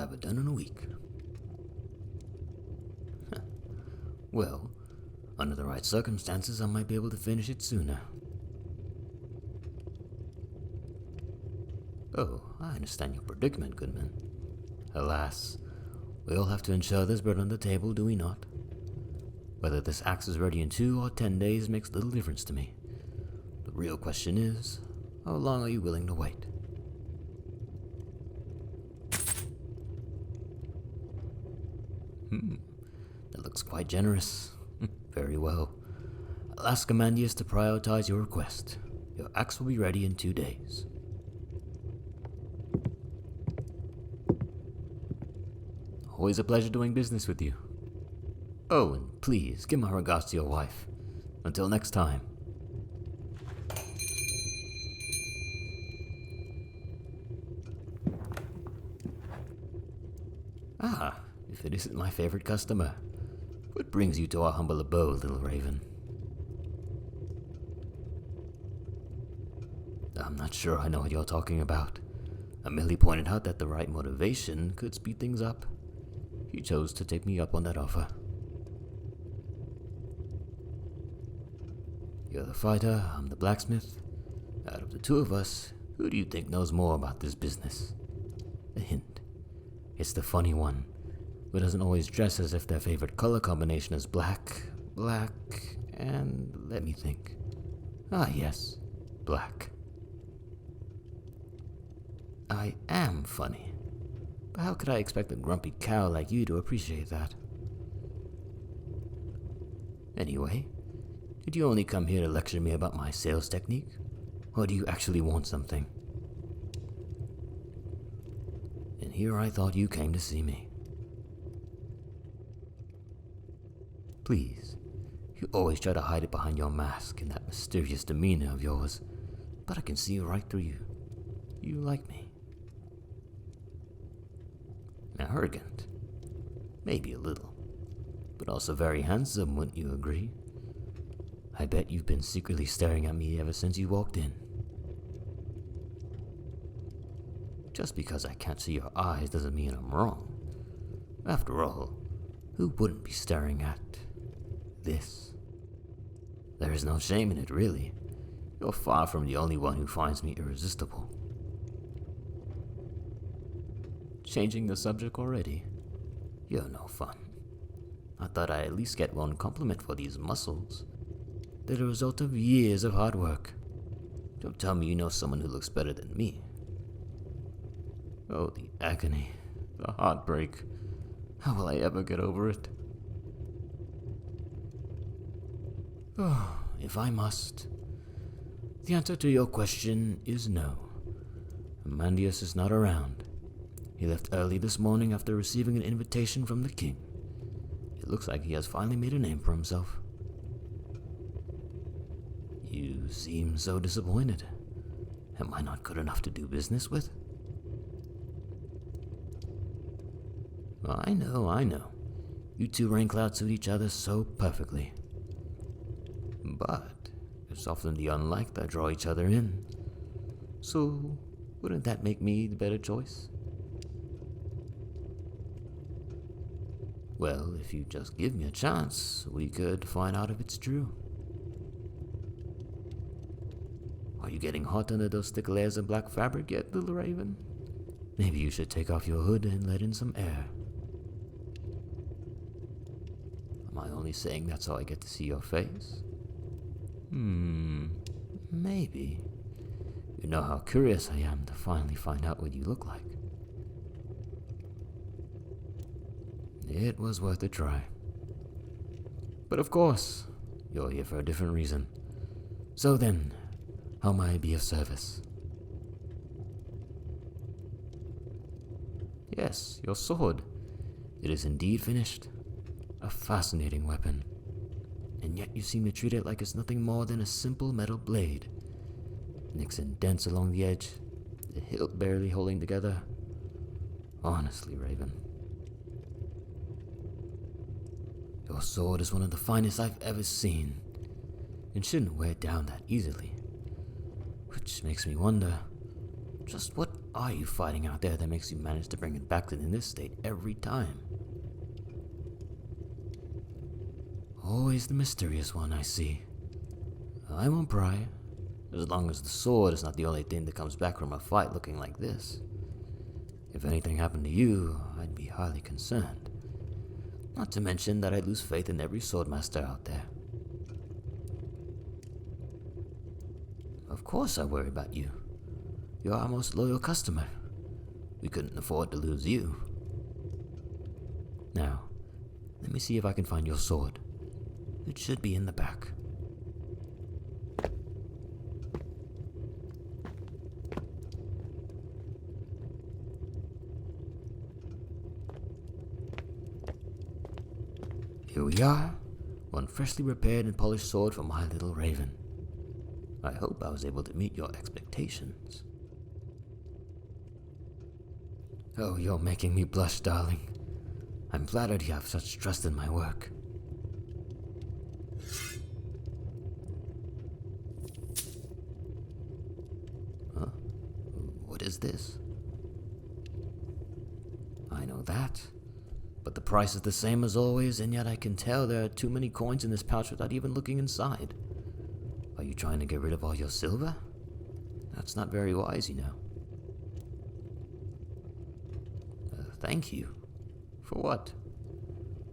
have it done in a week. Well, under the right circumstances, I might be able to finish it sooner. Oh, I understand your predicament, Goodman. Alas, we all have to ensure there's bread on the table, do we not? Whether this axe is ready in 2 or 10 days makes little difference to me. The real question is, how long are you willing to wait? That looks quite generous. Very well. I'll ask Commandius to prioritize your request. Your axe will be ready in 2 days. Always a pleasure doing business with you. Oh, and please, give my regards to your wife. Until next time. Ah, if it isn't my favorite customer. What brings you to our humble abode, little raven? I'm not sure I know what you're talking about. I merely pointed out that the right motivation could speed things up. You chose to take me up on that offer. You're the fighter, I'm the blacksmith. Out of the 2 of us, who do you think knows more about this business? A hint. It's the funny one, who doesn't always dress as if their favorite color combination is black, and let me think. Ah yes, black. I am funny, but how could I expect a grumpy cow like you to appreciate that? Anyway, did you only come here to lecture me about my sales technique? Or do you actually want something? And here I thought you came to see me. Please, you always try to hide it behind your mask and that mysterious demeanor of yours, but I can see right through you. You like me. Arrogant. Maybe a little, but also very handsome, wouldn't you agree? I bet you've been secretly staring at me ever since you walked in. Just because I can't see your eyes doesn't mean I'm wrong. After all, who wouldn't be staring at this? There is no shame in it, really. You're far from the only one who finds me irresistible. Changing the subject already? You're no fun. I thought I'd at least get one compliment for these muscles. They're the result of years of hard work. Don't tell me you know someone who looks better than me. Oh, the agony, the heartbreak. How will I ever get over it? Oh, if I must. The answer to your question is no. Amandius is not around. He left early this morning after receiving an invitation from the king. It looks like he has finally made a name for himself. You seem so disappointed. Am I not good enough to do business with? I know. You 2 rainclouds suit each other so perfectly. But it's often the unlike that draw each other in. So, wouldn't that make me the better choice? Well, if you just give me a chance, we could find out if it's true. Are you getting hot under those thick layers of black fabric yet, little raven? Maybe you should take off your hood and let in some air. Am I only saying that so I get to see your face? Maybe. You know how curious I am to finally find out what you look like. It was worth a try. But of course, you're here for a different reason. So then, how may I be of service? Yes, your sword. It is indeed finished. A fascinating weapon. And yet you seem to treat it like it's nothing more than a simple metal blade. Nicks and dents along the edge, the hilt barely holding together. Honestly, Raven. Your sword is one of the finest I've ever seen, and shouldn't wear down that easily. Which makes me wonder, just what are you fighting out there that makes you manage to bring it back to this state every time? Always the mysterious one, I see. I won't pry, as long as the sword is not the only thing that comes back from a fight looking like this. If anything happened to you, I'd be highly concerned. Not to mention that I'd lose faith in every swordmaster out there. Of course I worry about you. You're our most loyal customer. We couldn't afford to lose you. Now, let me see if I can find your sword. It should be in the back. Here we are, one freshly repaired and polished sword for my little raven. I hope I was able to meet your expectations. Oh, you're making me blush, darling. I'm flattered you have such trust in my work. Huh? What is this? I know that. But the price is the same as always, and yet I can tell there are too many coins in this pouch without even looking inside. Are you trying to get rid of all your silver? That's not very wise, you know. Thank you. For what?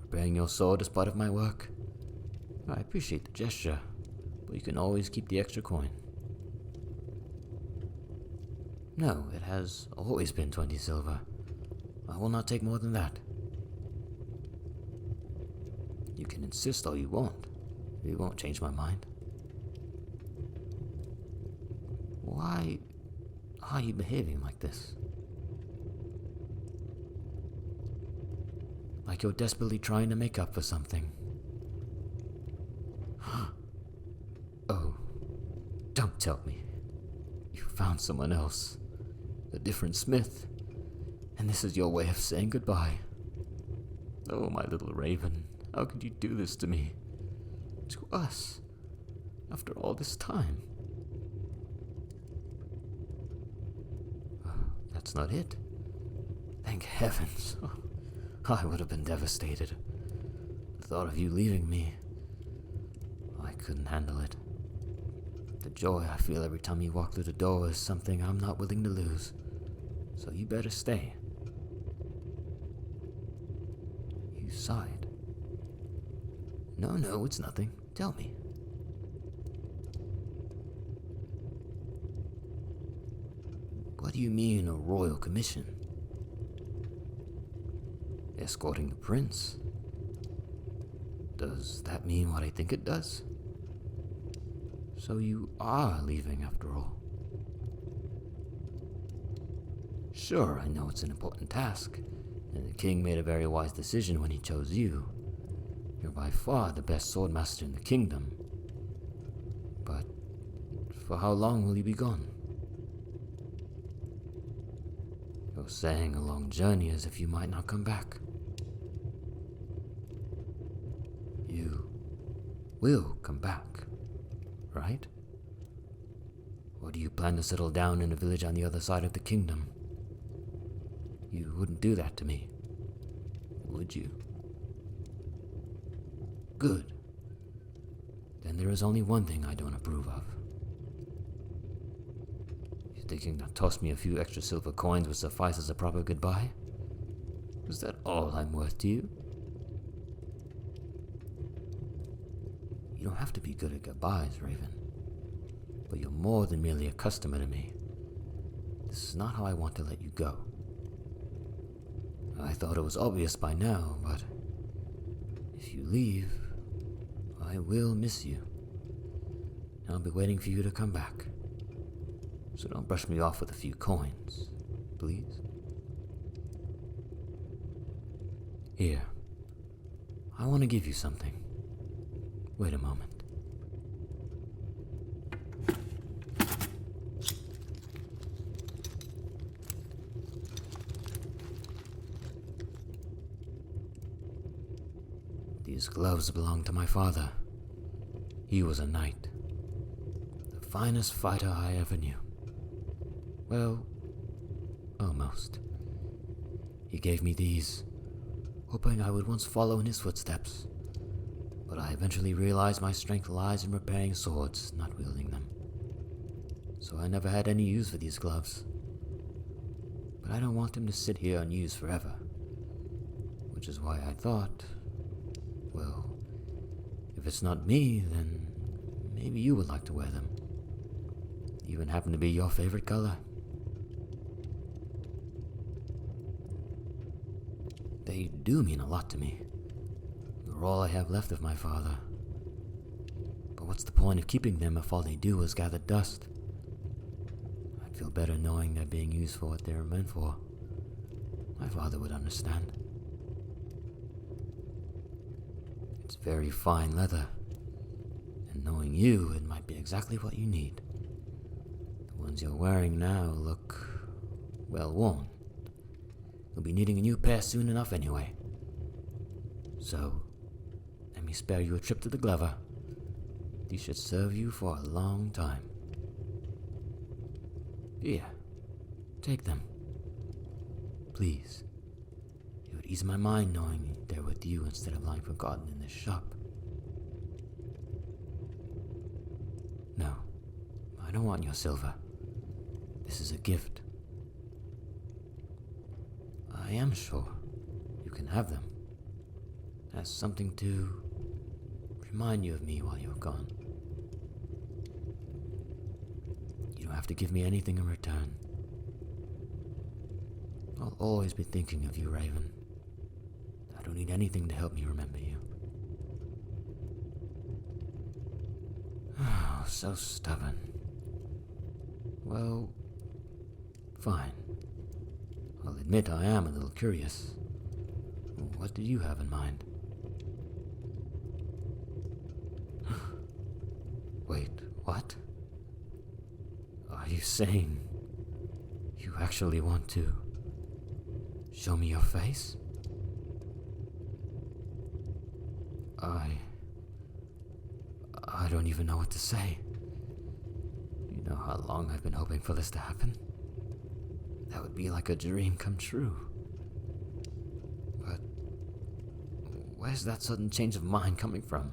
Repairing your sword is part of my work. I appreciate the gesture, but you can always keep the extra coin. No, it has always been 20 silver. I will not take more than that. You can insist all you want. It won't change my mind. Why are you behaving like this? Like you're desperately trying to make up for something. Oh, don't tell me. You found someone else. A different smith. And this is your way of saying goodbye. Oh, my little raven. How could you do this to me? To us? After all this time? That's not it. Thank heavens. I would have been devastated. The thought of you leaving me, I couldn't handle it. The joy I feel every time you walk through the door is something I'm not willing to lose. So you better stay. You sighed. No, it's nothing. Tell me. What do you mean, a royal commission? Escorting the prince? Does that mean what I think it does? So you are leaving after all? Sure, I know it's an important task, and the king made a very wise decision when he chose you. You're by far the best swordmaster in the kingdom. But for how long will you be gone? You're saying a long journey as if you might not come back. You will come back, right? Or do you plan to settle down in a village on the other side of the kingdom? You wouldn't do that to me, would you? Good. Then there is only one thing I don't approve of. You thinking to toss me a few extra silver coins would suffice as a proper goodbye? Is that all I'm worth to you? You don't have to be good at goodbyes, Raven. But you're more than merely a customer to me. This is not how I want to let you go. I thought it was obvious by now, but if you leave, I will miss you. I'll be waiting for you to come back. So don't brush me off with a few coins, please. Here, I want to give you something. Wait a moment. These gloves belong to my father. He was a knight. The finest fighter I ever knew. Well, Almost. He gave me these, hoping I would once follow in his footsteps. But I eventually realized my strength lies in repairing swords, not wielding them. So I never had any use for these gloves. But I don't want them to sit here unused forever. Which is why I thought, well, if it's not me, then maybe you would like to wear them. Even happen to be your favorite color. They do mean a lot to me. They're all I have left of my father. But what's the point of keeping them if all they do is gather dust? I'd feel better knowing they're being used for what they're meant for. My father would understand. It's very fine leather, and knowing you, it might be exactly what you need. The ones you're wearing now look, well, worn. You'll be needing a new pair soon enough anyway. So, let me spare you a trip to the Glover. These should serve you for a long time. Here, take them. Please. It would ease my mind knowing they're with you instead of lying forgotten in this shop. No, I don't want your silver. This is a gift. I am sure you can have them as something to remind you of me while you're gone. You don't have to give me anything in return. I'll always be thinking of you, Raven. I don't need anything to help me remember you. Oh, so stubborn. Well, fine. I'll admit I am a little curious. What do you have in mind? Wait, what? Are you saying you actually want to show me your face? I don't even know what to say. You know how long I've been hoping for this to happen? That would be like a dream come true. But where's that sudden change of mind coming from?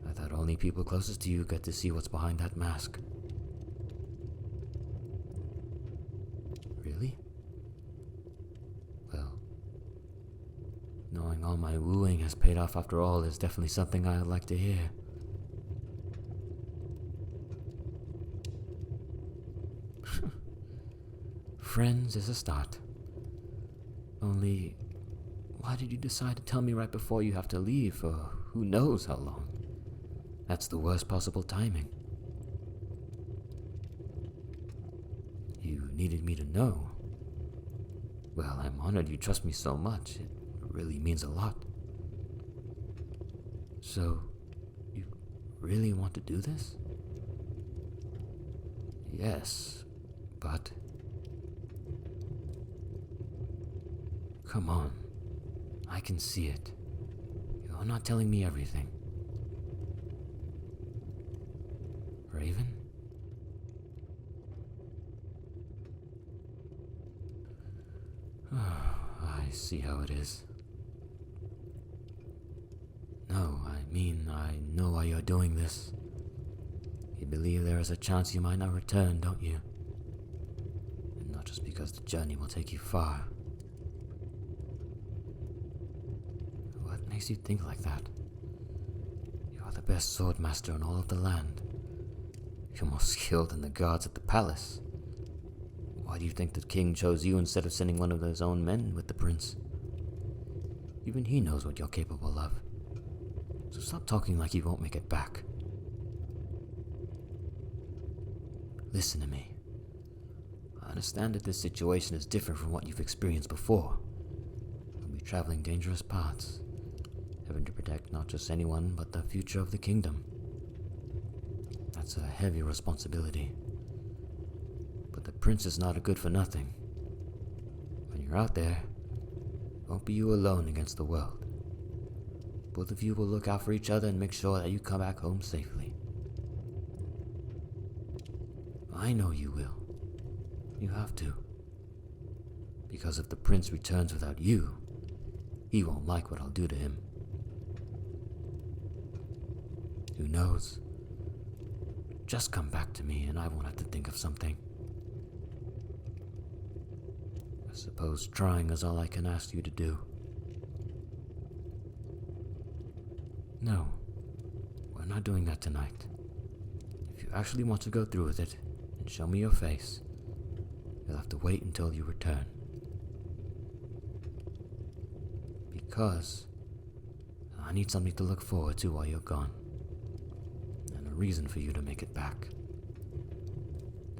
I thought only people closest to you get to see what's behind that mask. Really? Well, knowing all my wooing has paid off after all is definitely something I'd like to hear. Friends is a start. Only, why did you decide to tell me right before you have to leave for who knows how long? That's the worst possible timing. You needed me to know. Well, I'm honored you trust me so much. It really means a lot. So, you really want to do this? Yes, but... Come on. I can see it. You're not telling me everything. Raven? I see how it is. No, I mean, I know why you're doing this. You believe there is a chance you might not return, don't you? And not just because the journey will take you far. What makes you think like that? You are the best swordmaster in all of the land. You're more skilled than the guards at the palace. Why do you think the king chose you instead of sending one of his own men with the prince? Even he knows what you're capable of. So stop talking like you won't make it back. Listen to me. I understand that this situation is different from what you've experienced before. You'll be traveling dangerous paths, having to protect not just anyone, but the future of the kingdom. That's a heavy responsibility. But the prince is not a good for nothing. When you're out there, it won't be you alone against the world. Both of you will look out for each other and make sure that you come back home safely. I know you will. You have to. Because if the prince returns without you, he won't like what I'll do to him. Who knows? Just come back to me and I won't have to think of something. I suppose trying is all I can ask you to do. No, we're not doing that tonight. If you actually want to go through with it and show me your face, you'll have to wait until you return. Because I need something to look forward to while you're gone. And a reason for you to make it back.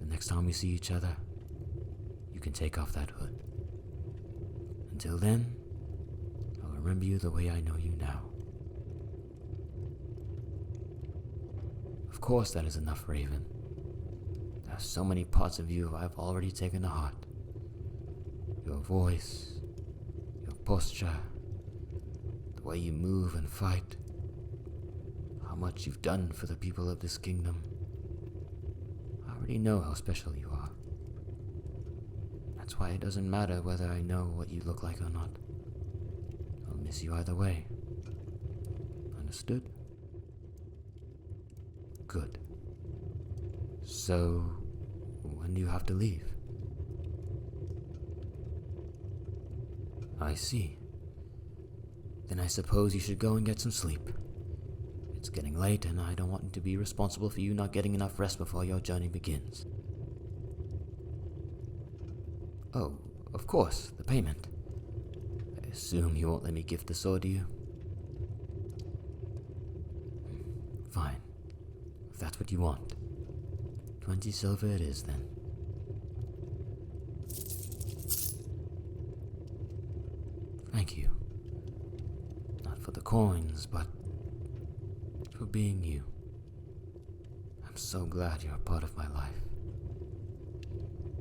The next time we see each other, you can take off that hood. Until then, I'll remember you the way I know you now. Of course that is enough, Raven. There are so many parts of you I've already taken to heart. Your voice, your posture, the way you move and fight, how much you've done for the people of this kingdom. I already know how special you are. That's why it doesn't matter whether I know what you look like or not. I'll miss you either way. Understood? Good. So, when do you have to leave? I see. Then I suppose you should go and get some sleep. It's getting late and I don't want to be responsible for you not getting enough rest before your journey begins. Oh, of course, the payment. I assume you won't let me gift the sword to you? Fine. If that's what you want. 20 silver it is, then. Thank you. Not for the coins, but for being you. I'm so glad you're a part of my life.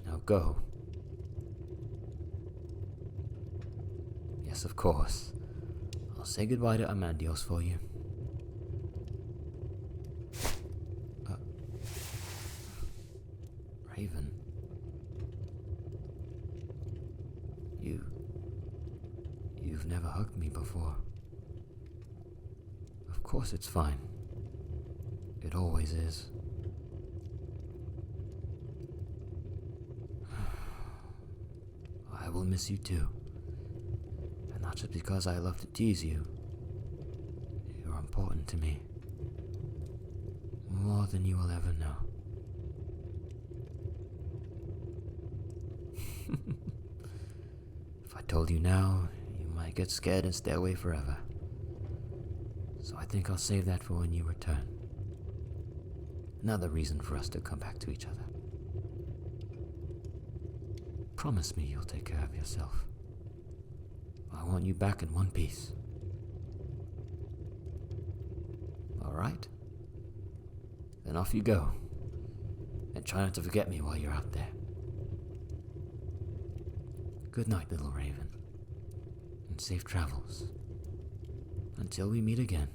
Now go. Yes, of course. I'll say goodbye to Amandios for you. Raven. You've never hugged me before. Of course it's fine. It always is. I will miss you too. And not just because I love to tease you. You're important to me. More than you will ever know. If I told you now, you might get scared and stay away forever. So I think I'll save that for when you return. Another reason for us to come back to each other. Promise me you'll take care of yourself. I want you back in one piece. All right? Then off you go. And try not to forget me while you're out there. Good night, little Raven. And safe travels. Until we meet again.